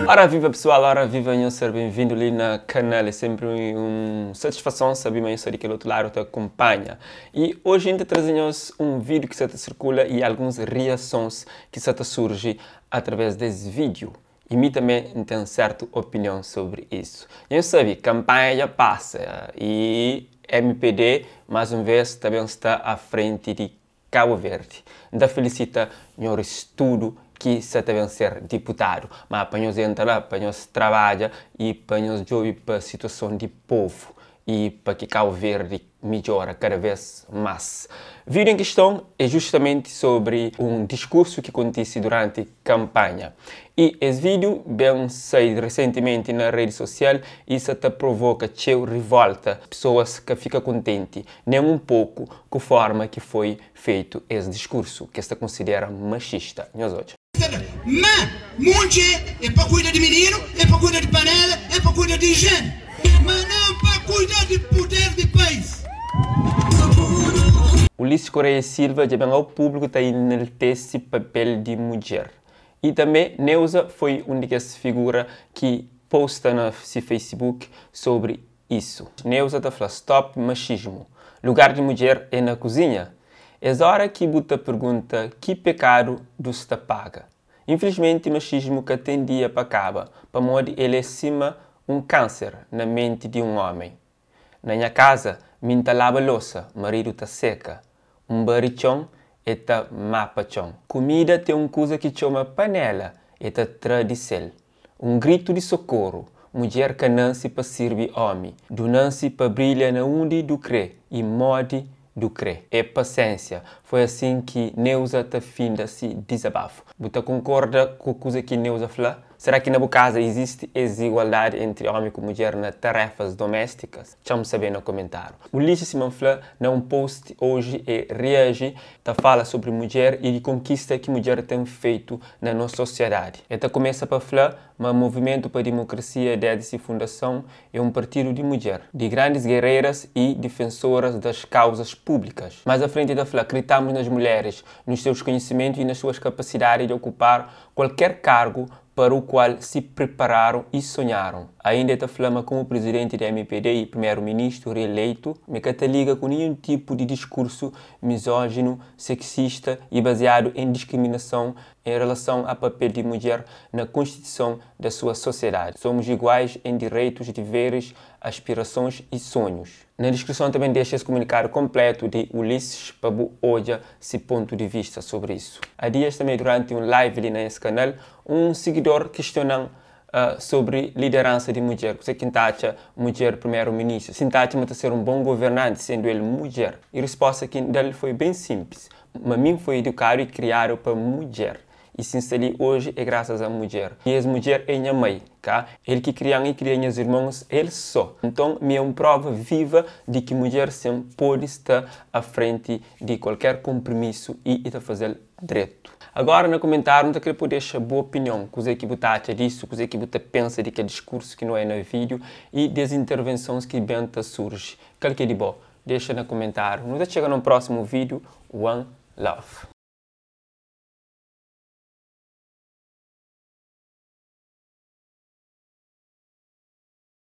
Ora viva pessoal, ora viva, eu ser bem-vindo ali na canal, é sempre uma satisfação saber mais sobre aquele outro lado que te acompanha. E hoje ainda trazemos um vídeo que se circula e algumas reações que se surgem através desse vídeo. E mim também tenho certa opinião sobre isso. Eu sabia, campanha já passa e MPD mais uma vez também está à frente de Cabo Verde. Ainda felicita o estudo que se deve ser deputado, mas para nós entrar, para nós trabalhar e para nós jogar para a situação do povo e para que Cabo Verde melhora cada vez mais. O vídeo em questão é justamente sobre um discurso que acontece durante a campanha. E esse vídeo bem saiu recentemente na rede social e isso te provoca revolta, pessoas que ficam contentes, nem um pouco com a forma que foi feito esse discurso, que se considera machista. Nós hoje. Mas mulher é para cuidar de menino, é para cuidar de panela, é para cuidar de higiene, mas não para cuidar de poder de país. Ulisses Correia Silva já bem ao público está enaltece papel de mulher. E também Neuza foi uma dessas figuras que posta no Facebook sobre isso. Neuza está falando stop machismo. Lugar de mulher é na cozinha. É hora que Buta pergunta que pecado dos te paga. Infelizmente, o machismo que tem dia para acaba, para modo ele é cima um câncer na mente de um homem. Na minha casa, minta lava louça, marido tá seca. Um barichão é ta mapachão. Comida tem uma coisa que chama panela, é ta tradicel. Um grito de socorro, mulher que nasce para servir homem, do nasce para brilhar na onde do crê e mode do crer. É paciência. Foi assim que Neuza te finda se desabafo. Você concorda com a coisa que Neuza falou? Será que na sua casa existe desigualdade entre homem e mulher nas tarefas domésticas? Deixa-me saber no comentário. O Ulisses Simão falou num post hoje e reage, fala sobre mulher e de conquista que mulher tem feito na nossa sociedade. Ele começa para falar, mas o Movimento para a Democracia desde a fundação é um partido de mulher, de grandes guerreiras e defensoras das causas públicas. Mais à frente da fala, acreditamos nas mulheres, nos seus conhecimentos e nas suas capacidades de ocupar qualquer cargo para o qual se prepararam e sonharam. Ainda está falando com o presidente da MPD e primeiro-ministro reeleito, mas que liga com nenhum tipo de discurso misógino, sexista e baseado em discriminação em relação ao papel de mulher na constituição da sua sociedade. Somos iguais em direitos, deveres, aspirações e sonhos. Na descrição também deixa esse comunicado completo de Ulisses para olhar esse ponto de vista sobre isso. Há dias também, durante um live ali nesse canal, um seguidor questionando sobre liderança de mulher. Você que acha mulher primeiro-ministro? Se acha ser um bom governante sendo ele mulher? E a resposta dele foi bem simples. Mas mim foi educado e criado para mulher. E se ali hoje é graças à mulher. E essa mulher é minha mãe, tá? Ele que cria meus irmãos, ele só. Então, é uma prova viva de que mulher sempre pode estar à frente de qualquer compromisso e fazer direito. Agora, no comentário, não queria poder deixar boa opinião. Coisa que você acha disso, coisa que você pensa de que é discurso que não é no vídeo e das intervenções que bem surge. Qual que é de bom? Deixa no comentário. Nos vemos no próximo vídeo. One love.